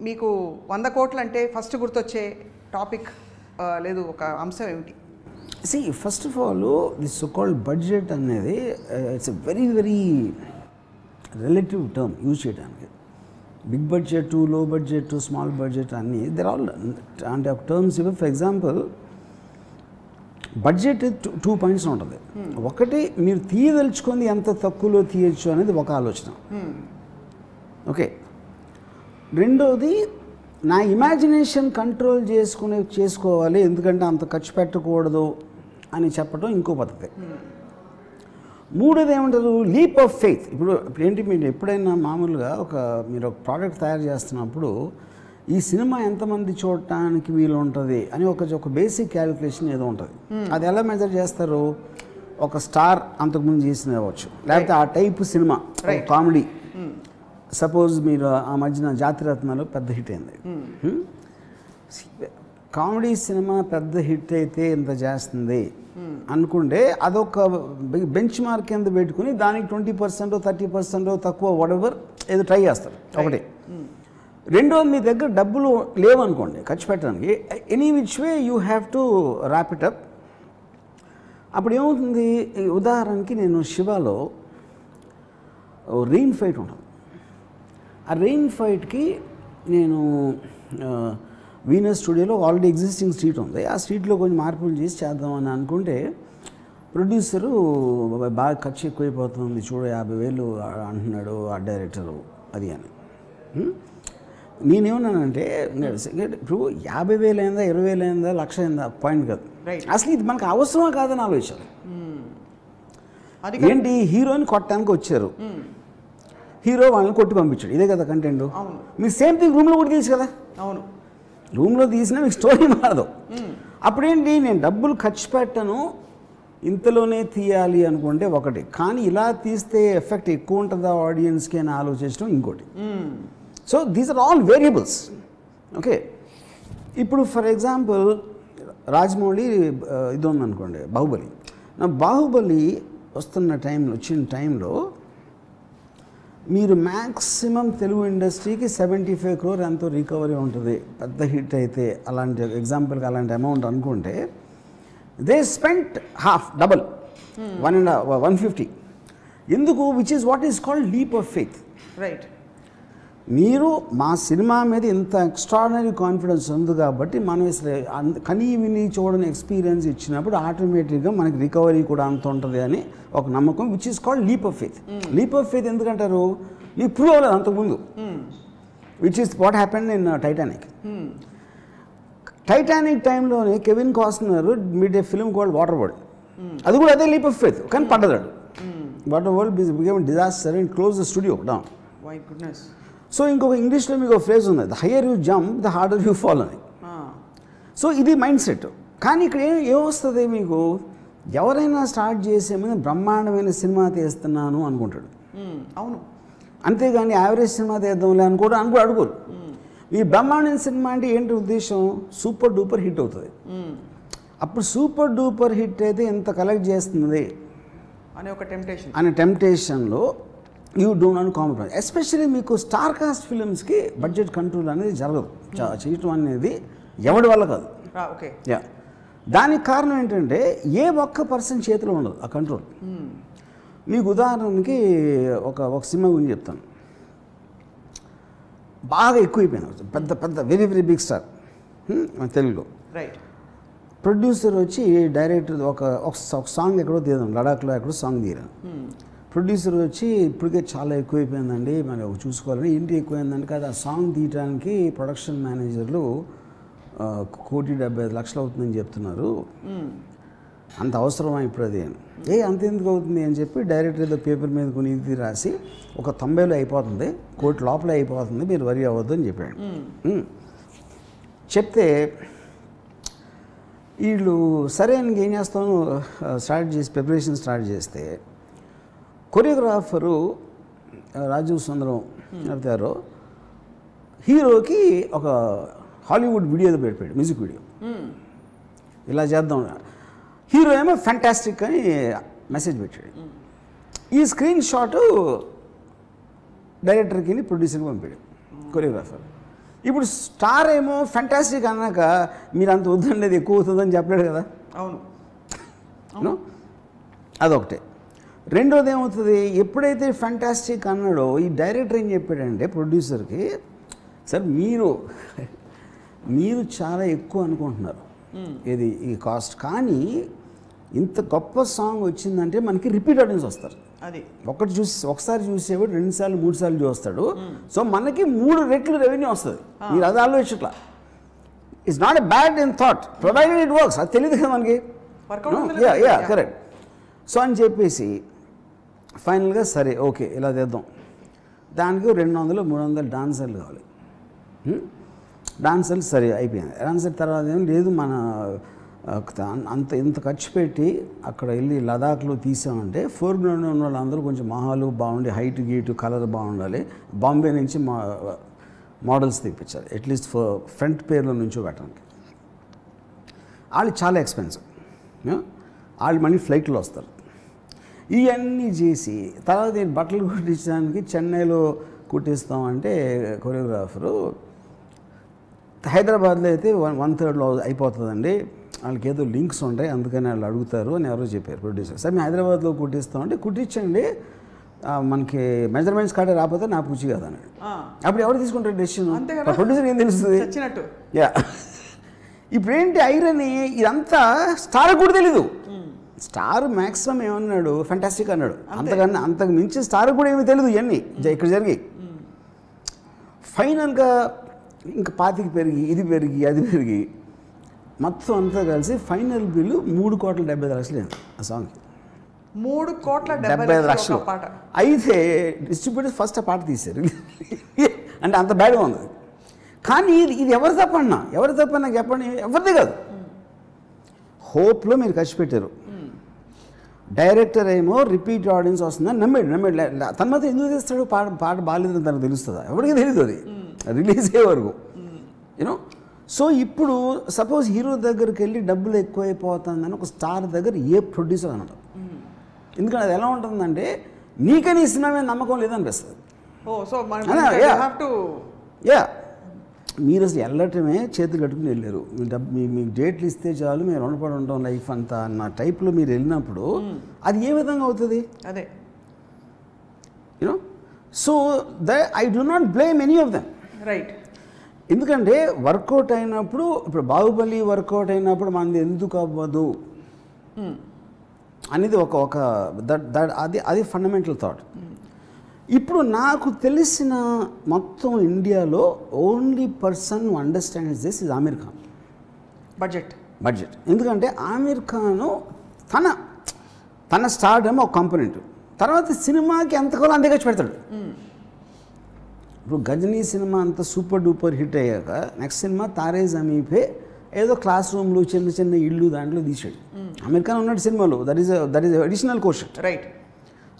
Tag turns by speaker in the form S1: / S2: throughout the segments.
S1: మీకు 100 కోట్లు అంటే ఫస్ట్ గుర్తొచ్చే టాపిక్ లేదు ఒక అంశం ఏమిటి?
S2: See, first of all, this so-called budget అనేది it's a very relative term use చేయడానికి. బిగ్ బడ్జెట్, లో బడ్జెట్, స్మాల్ బడ్జెట్ అన్నీ దర్ ఆల్ అంటే ఒక టర్మ్స్ ఇవి. ఫర్ ఎగ్జాంపుల్ బడ్జెట్ 2 పాయింట్స్ ఉంటుంది. ఒకటి మీరు తీయదలుచుకొని ఎంత తక్కువలో తీయచ్చు అనేది ఒక ఆలోచన. ఓకే. రెండోది నా ఇమాజినేషన్ కంట్రోల్ చేసుకోవాలి, ఎందుకంటే అంత ఖర్చు పెట్టకూడదు అని చెప్పడం ఇంకో పద్ధతి. మూడోది ఏమంటారు, లీప్ ఆఫ్ ఫెయిత్. ఇప్పుడు ఏంటి, మీరు ఎప్పుడైనా మామూలుగా మీరు ఒక ప్రోడక్ట్ తయారు చేస్తున్నప్పుడు ఈ సినిమా ఎంతమంది చూడటానికి వీలు ఉంటుంది అని ఒక బేసిక్ క్యాలిక్యులేషన్ ఏదో ఉంటుంది. అది ఎలా మెజర్ చేస్తారు? ఒక స్టార్ అంతకుముందు చేసిన అవ్వచ్చు, లేకపోతే ఆ టైప్ సినిమా కామెడీ. సపోజ్ మీరు ఆ మధ్యన జాతిరత్నాలు పెద్ద హిట్ అయింది. కామెడీ సినిమా పెద్ద హిట్ అయితే ఇంత చేస్తుంది అనుకుంటే అదొక బెంచ్ మార్క్ కింద పెట్టుకుని దానికి 20% 30% తక్కువ వాటెవర్ ఏదో ట్రై చేస్తారు. ఒకటి. రెండోది, మీ దగ్గర డబ్బులు లేవనుకోండి ఖర్చు పెట్టడానికి, any which way you have to wrap it up. అప్పుడు ఏమవుతుంది, ఉదాహరణకి నేను శివాలో రెయిన్ ఫైట్ ఉంటుంది. ఆ రెయిన్ ఫైట్కి నేను వీనస్ స్టూడియోలో ఆల్రెడీ ఎగ్జిస్టింగ్ స్ట్రీట్ ఉంది, ఆ స్ట్రీట్లో కొంచెం మార్పులు చేసి చేద్దామని అనుకుంటే ప్రొడ్యూసరు బాగా ఖర్చు ఎక్కువైపోతుంది చూడు, 50,000 అంటున్నాడు ఆ డైరెక్టరు అది అని. నేనేమన్నానంటే ఇప్పుడు 50,000 అయిందా, 20,000 అయిందా, 1,00,000 అయిందా పాయింట్ కాదు, అసలు ఇది మనకు అవసరమా కాదని ఆలోచించాలి. ఏంటి, హీరోని కొట్టడానికి వచ్చారు, హీరో వాళ్ళని కొట్టి పంపించాడు, ఇదే కదా కంటెంట్. మీరు సేమ్ థింగ్ రూమ్లో కూడా తీసి కదా. అవును, రూమ్లో తీసినా మీకు స్టోరీ మారదు. అప్పుడేంటి, నేను డబ్బులు ఖర్చు పెట్టను, ఇంతలోనే తీయాలి అనుకుంటే ఒకటి, కానీ ఇలా తీస్తే ఎఫెక్ట్ ఎక్కువ ఉంటుందా ఆడియన్స్కి అని ఆలోచించడం ఇంకోటి. So these are all variables. Okay. ఇప్పుడు ఫర్ ఎగ్జాంపుల్ రాజమౌళి ఇది ఉందనుకోండి, బాహుబలి. నా బాహుబలి వచ్చిన టైంలో మీరు మ్యాక్సిమం తెలుగు ఇండస్ట్రీకి 75 crore ఎంతో రికవరీ ఉంటుంది పెద్ద హిట్ అయితే. అలాంటి ఎగ్జాంపుల్కి అలాంటి అమౌంట్ అనుకుంటే దే స్పెంట్ హాఫ్, డబల్, 150. ఎందుకు? Which is what is called leap of faith. Right. మీరు మా సినిమా మీద ఇంత ఎక్స్ట్రాడినరీ కాన్ఫిడెన్స్ ఉంది కాబట్టి మనం కనీ విని చూడని ఎక్స్పీరియన్స్ ఇచ్చినప్పుడు ఆటోమేటిక్గా మనకి రికవరీ కూడా అంత ఉంటుంది అని ఒక నమ్మకం, which is called leap of faith. Leap of faith ఎందుకంటారు? నీకు ప్రూవ్ అవ్వలేదు అంతకుముందు, which is what happened in Titanic. Titanic టైంలోనే Kevin Costner made a film called Waterworld, అది కూడా అదే లీప్ ఆఫ్ ఫెయిత్, కానీ పడ్డదాడు. Waterworld became disaster and close the studio down. My goodness. So ఇంకొక ఇంగ్లీష్లో మీకు ఒక ఫ్రేజ్ ఉంది, the higher you jump the harder you fall అని. సో ఇది మైండ్ సెట్. కానీ ఇక్కడ ఏమొస్తుంది, మీకు ఎవరైనా స్టార్ట్ చేసే ముందు బ్రహ్మాండమైన సినిమా తీస్తున్నాను అనుకుంటాడు. అవును. అంతేగాని యావరేజ్ సినిమా తీద్దాంలే అనుకోడు అడుగురు. ఈ బ్రహ్మాండమైన సినిమా అంటే ఏంటి ఉద్దేశం? సూపర్ డూపర్ హిట్ అవుతుంది. అప్పుడు సూపర్ డూపర్ హిట్ అయితే ఎంత కలెక్ట్ చేస్తుంది అనే టెంప్టేషన్లో you don't not compromise. Especially మీకు స్టార్ కాస్ట్ ఫిలిమ్స్కి బడ్జెట్ కంట్రోల్ అనేది జరగదు, చేయటం అనేది ఎవరి వల్ల కాదు. ఓకే. యా, దానికి కారణం ఏంటంటే ఏ ఒక్క పర్సన్ చేతిలో ఉండదు ఆ కంట్రోల్. మీకు ఉదాహరణకి ఒక సినిమా గురించి చెప్తాను. బాగా ఎక్కువైపోయినారు, పెద్ద వెరీ బిగ్ స్టార్ మన తెలుగులో. రైట్. ప్రొడ్యూసర్ వచ్చి డైరెక్టర్ ఒక సాంగ్ ఎక్కడో తీద్దాం, లడాఖ్లో ఎక్కడో సాంగ్ తీయరాను. ప్రొడ్యూసర్ వచ్చి ఇప్పటికే చాలా ఎక్కువైపోయిందండి, మరి చూసుకోవాలని. ఏంటి ఎక్కువైందంటే కదా, ఆ సాంగ్ తీయడానికి ప్రొడక్షన్ మేనేజర్లు 1,75,00,000 అవుతుందని చెప్తున్నారు, అంత అవసరమా ఇప్పుడు అది? అంత ఎందుకు అవుతుంది అని చెప్పి డైరెక్టర్ ఏదో పేపర్ మీద కొని ఇది రాసి ఒక 90లో అయిపోతుంది, 1 కోటి లోపలే అయిపోతుంది, మీరు వరి అవ్వద్దు అని చెప్పాడు. చెప్తే వీళ్ళు సరే ఇంకేం చేస్తాను ప్రిపరేషన్ స్టార్ట్ చేస్తే కొరియోగ్రాఫరు రాజీవ్ సుందరం గారు హీరోకి ఒక హాలీవుడ్ వీడియోలో పెట్టాడు, మ్యూజిక్ వీడియో. ఇలా చేద్దాం, హీరో ఏమో ఫ్యాంటాస్టిక్ అని మెసేజ్ పెట్టాడు. ఈ స్క్రీన్ షాటు డైరెక్టర్కి ప్రొడ్యూసర్కి పంపాడు కొరియోగ్రాఫర్. ఇప్పుడు స్టార్ ఏమో ఫ్యాంటాస్టిక్ అన్నాక మీరు అంత వద్దండి అది ఎక్కువ అవుతుందని చెప్పలేడు కదా.
S1: అవును.
S2: అదొకటే. రెండోది ఏమవుతుంది, ఎప్పుడైతే ఫ్యాంటాస్టిక్ అన్నాడో ఈ డైరెక్టర్ ఏం చెప్పాడంటే ప్రొడ్యూసర్కి, సార్ మీరు చాలా ఎక్కువ అనుకుంటున్నారు ఇది ఈ కాస్ట్, కానీ ఇంత గొప్ప సాంగ్ వచ్చిందంటే మనకి రిపీట్ ఆడియన్స్ వస్తారు.
S1: అది
S2: ఒకసారి చూసేవాడు 2 సార్లు 3 సార్లు చూస్తాడు. సో మనకి 3 రెట్లు రెవెన్యూ వస్తుంది. మీరు అది ఆలోచించట్లా. It's not a bad in thought provided it works. అది తెలియదు కదా మనకి. కరెక్ట్. సో అని చెప్పేసి ఫైనల్గా సరే ఓకే ఇలా చేద్దాం, దానికి 200-300 డాన్సర్లు కావాలి. డాన్సర్లు సరే అయిపోయింది. డాన్సర్ తర్వాత ఏం లేదు, మన ఇంత ఖర్చు పెట్టి అక్కడ వెళ్ళి లదాఖ్లో తీసామంటే ఫోర్గ్రౌండ్ ఉన్న వాళ్ళందరూ కొంచెం మొహాలు బాగుండి, హైట్ గీటు కలర్ బాగుండాలి. బాంబే నుంచి మోడల్స్ తెప్పించాలి అట్లీస్ట్ ఫ్రంట్ పేర్లో నుంచో పెట్టడానికి. వాళ్ళు చాలా ఎక్స్పెన్సివ్, వాళ్ళు మళ్ళీ ఫ్లైట్లో వస్తారు. ఇవన్నీ చేసి తర్వాత నేను బట్టలు కుట్టించడానికి చెన్నైలో కుట్టిస్తామంటే కొరియోగ్రాఫరు, హైదరాబాద్లో అయితే 1/3లో అయిపోతుందండి, వాళ్ళకి ఏదో లింక్స్ ఉంటాయి అందుకని వాళ్ళు అడుగుతారు అని ఎవరో చెప్పారు ప్రొడ్యూసర్. సరే మేము హైదరాబాద్లో కుట్టిస్తామంటే కుట్టించండి, మనకి మెజర్మెంట్స్ కాడే రాకపోతే నా పూచి కదా అన్నాడు. అప్పుడు ఎవరు తీసుకుంటారు డెసిషన్? ప్రొడ్యూసర్ ఏం తెలుస్తుంది? యా. ఇప్పుడేంటి ఐరన్, ఇదంతా స్టార్ కూడా తెలీదు. స్టార్ మ్యాక్సిమం ఏమన్నాడు, ఫ్యాంటాస్టిక్ అన్నాడు. అంతకు మించి స్టార్ కూడా ఏమీ తెలియదు ఇవన్నీ ఇక్కడ జరిగి. ఫైనల్గా ఇంకా 25 పెరిగి ఇది పెరిగి అది పెరిగి మొత్తం అంతా కలిసి ఫైనల్ బిల్లు 3,70,00,000 ఆ సాంగ్కి.
S1: 3,70,00,000
S2: అయితే డిస్ట్రిబ్యూటర్స్ ఫస్ట్ ఆ పాట తీశారు. అంటే అంత బ్యాడ్గా ఉంది. కానీ ఇది ఎవరు తప్పన్నా నాకు చెప్పండి, ఎవరిదే కాదు. హోప్లో మీరు ఖర్చు పెట్టారు. డైరెక్టర్ ఏమో రిపీట్ ఆడియన్స్ వస్తుందని నమ్మాడు. తన మాత్రం ఎందుకు తీస్తాడు? పాట బాగాలేదని తనకు తెలుస్తుందా? ఎవరికి తెలియదు అది రిలీజ్ అయ్యే వరకు, యూనో. సో ఇప్పుడు సపోజ్ హీరో దగ్గరికి వెళ్ళి డబ్బులు ఎక్కువైపోతుందని ఒక స్టార్ దగ్గర ఏ ప్రొడ్యూసర్ అనడం. ఎందుకంటే అది ఎలా ఉంటుందంటే నీకని ఈ సినిమా మీద నమ్మకం లేదనిపిస్తుంది. యా, మీరు అసలు వెళ్ళటమే చేతులు కట్టుకుని వెళ్ళారు. మీకు డేట్లు ఇస్తే చాలు మేము రుణపడి ఉంటాం లైఫ్ అంతా అన్న టైప్లో మీరు వెళ్ళినప్పుడు అది ఏ విధంగా అవుతుంది?
S1: అదే
S2: you know. So I do not blame any of them.
S1: Right.
S2: ఎందుకంటే వర్కౌట్ అయినప్పుడు, ఇప్పుడు బాహుబలి వర్కౌట్ అయినప్పుడు మనది ఎందుకు అవ్వదు అనేది అది ఫండమెంటల్ థాట్. ఇప్పుడు నాకు తెలిసిన మొత్తం ఇండియాలో only person understands this is Aamir Khan. Budget. ఎందుకంటే ఆమిర్ ఖాను తన స్టార్డమ్ ఒక కాంపోనెంట్, తర్వాత సినిమాకి ఎంతకాలం అంతే ఖర్చు పెడతాడు. ఇప్పుడు గజనీ సినిమా అంత సూపర్ డూపర్ హిట్ అయ్యాక next cinema Taare Zameen pay ఏదో క్లాస్ రూమ్లు చిన్న చిన్న ఇళ్ళు దాంట్లో తీసాడు. ఆమిర్ ఖాన్ ఉన్నట్టు సినిమాలో that is additional question.
S1: Right.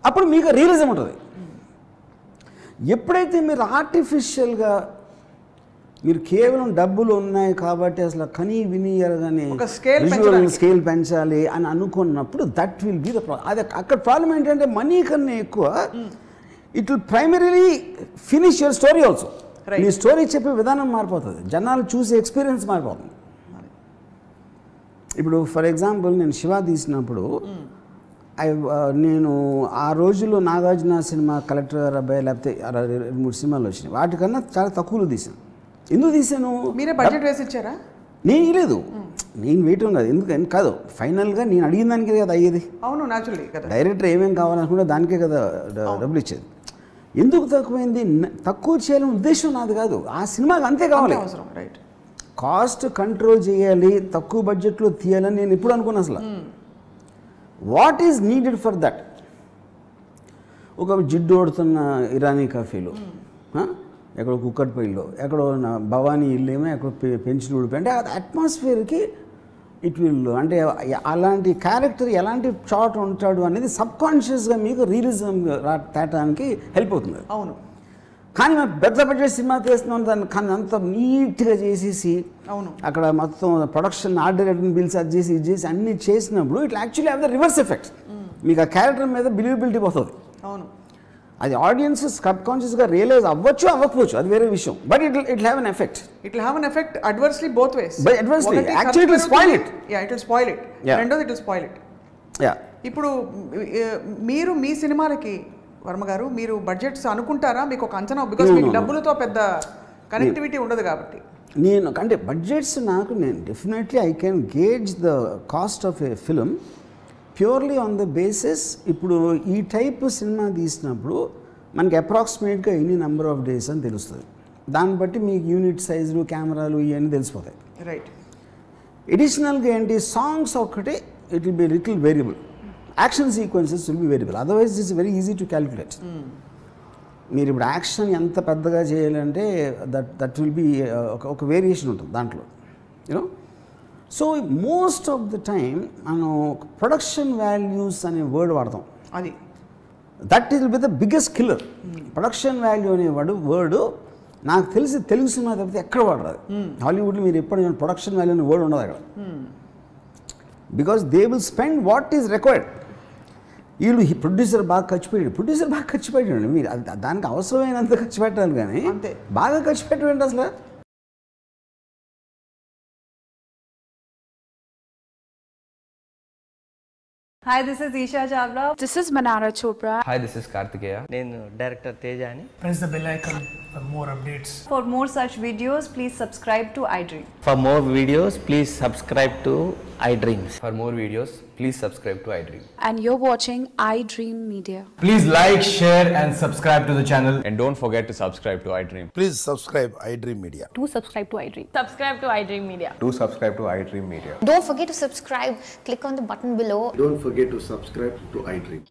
S2: అప్పుడు మీకు రియలిజం ఉంటుంది. ఎప్పుడైతే మీరు ఆర్టిఫిషియల్గా మీరు కేవలం డబ్బులు ఉన్నాయి కాబట్టి అసలు కనీ విని ఎరగానే స్కేల్ పెంచాలి అని అనుకున్నప్పుడు that will be the problem. అది అక్కడ ప్రాబ్లం ఏంటంటే మనీ కన్నా ఎక్కువ it will primarily finish your story also. Me story చెప్పే విధానం మారిపోతుంది, జనాలు చూసే ఎక్స్పీరియన్స్ మారిపోతుంది. ఇప్పుడు ఫర్ ఎగ్జాంపుల్ నేను శివ తీసినప్పుడు నేను ఆ రోజుల్లో నాగార్జున సినిమా కలెక్టర్ గారు అబ్బాయి లేకపోతే 2-3 సినిమాలు వచ్చినాయి, వాటికన్నా చాలా తక్కువలో తీసాను. ఎందుకు తీసాను?
S1: మీరే బడ్జెట్ వేసి ఇచ్చారా?
S2: నేను లేదు, నేను వేయటం కాదు. ఎందుకని కాదు, ఫైనల్గా నేను అడిగిన దానికే కదా అయ్యేది.
S1: అవును, న్యాచురల్లీ కదా.
S2: డైరెక్టర్ ఏమేమి కావాలనుకుంటే దానికే కదా డబ్బులు ఇచ్చేది. ఎందుకు తక్కువైంది? తక్కువ చేయాలని ఉద్దేశం నాది కాదు, ఆ సినిమాకి అంతే కావాలి.
S1: రైట్.
S2: కాస్ట్ కంట్రోల్ చేయాలి, తక్కువ బడ్జెట్లో తీయాలని నేను ఎప్పుడు అనుకున్నాను అసలు. What is needed for that? ఒక జిడ్డు ఓడుతున్న ఇరానీ కాఫీలు, ఎక్కడో కుక్కట్పల్లిలో, ఎక్కడో భవానీ ఇల్లేమో ఎక్కడో పెంచులు ఊడిపోయి, అంటే అట్మాస్ఫియర్కి ఇట్ విల్, అంటే అలాంటి క్యారెక్టర్ ఎలాంటి షాట్ ఉంటాడు అనేది సబ్కాన్షియస్గా మీకు రియలిజం తేటానికి హెల్ప్ అవుతుంది.
S1: అవును.
S2: కానీ మనం పెద్ద బడ్జెట్ సినిమా తీస్తున్నాం, దాన్ని కానీ అంత నీట్గా చేసేసి
S1: అవును
S2: అక్కడ మొత్తం ప్రొడక్షన్ ఆర్డర్ బిల్స్ అది చేసి ఇది చేసి అన్నీ చేసినప్పుడు it actually have the reverse effect. మీకు ఆ క్యారెక్టర్ మీద బిలీవబిలిటీ పోతుంది.
S1: అవును.
S2: అది ఆడియన్స్ సబ్ కాన్షియస్గా రియలైజ్ అవ్వచ్చు అవ్వకపోవచ్చు, అది వేరే విషయం. But it have an effect.
S1: It will have an effect adversely both ways.
S2: But adversely actually it will spoil it.
S1: Yeah, it will spoil it. రెండోది it will spoil it.
S2: Yeah.
S1: ఇప్పుడు మీరు మీ సినిమాలకి వర్మ గారు మీరు బడ్జెట్స్ అనుకుంటారా? మీకు ఒక అంచనా, బికాస్ మీకు డబ్బులతో పెద్ద కనెక్టివిటీ ఉండదు కాబట్టి.
S2: నేను అంటే బడ్జెట్స్ నాకు నేను definitely I can gauge the cost of A film purely on the basis. ఇప్పుడు ఈ టైప్ సినిమా తీసినప్పుడు మనకి అప్రాక్సిమేట్గా ఎన్ని నెంబర్ ఆఫ్ డేస్ అని తెలుస్తుంది. దాన్ని బట్టి మీకు యూనిట్ సైజులు, కెమెరాలు ఇవన్నీ తెలిసిపోతాయి.
S1: రైట్.
S2: ఎడిషనల్గా ఏంటి, సాంగ్స్ ఒక్కటే it will be little variable, action sequences will be variable, otherwise it's very easy to calculate. మీరు ఇప్పుడు యాక్షన్ ఎంత పెద్దగా చేయాలంటే దట్ విల్ బి ఒక వేరియేషన్ ఉంటుంది దాంట్లో, you know. So most of the time మనం ప్రొడక్షన్ వాల్యూస్ అనే వర్డ్ వాడతాం.
S1: అది
S2: that is be the biggest killer. Production value అనే వర్డ్ నాకు తెలిసి తెలుగు సినిమా తప్పితే ఎక్కడ వాడరాదు. హాలీవుడ్లో మీరు ఎప్పుడు ప్రొడక్షన్ వాల్యూ అనే వర్డ్ ఉండదు అక్కడ. Because they will spend what is required. వీళ్ళు ప్రొడ్యూసర్ బాగా ఖర్చు పెట్టాడు, మీరు దానికి అవసరమైనంత ఖర్చు పెట్టాలి, కానీ బాగా ఖర్చు పెట్టండి అసలు.
S3: Hi, this is Isha Chavla.
S4: This is Manara Chopra.
S5: Hi, this is Kartikeya.
S6: నేను డైరెక్టర్ తేజ అని.
S7: Press the bell icon for more updates.
S3: For more such videos, please subscribe to iDream.
S6: For more videos, please subscribe to iDreams.
S5: For more videos, please subscribe to iDream.
S4: And you're watching iDream Media.
S8: Please like, share and subscribe to the channel.
S5: And don't forget to subscribe to iDream.
S9: Please subscribe iDream Media.
S10: Do subscribe to iDream.
S11: Subscribe to iDream Media.
S5: Do subscribe to iDream Media.
S10: Don't forget to subscribe. Click on the button below.
S9: Don't forget to subscribe to iDream.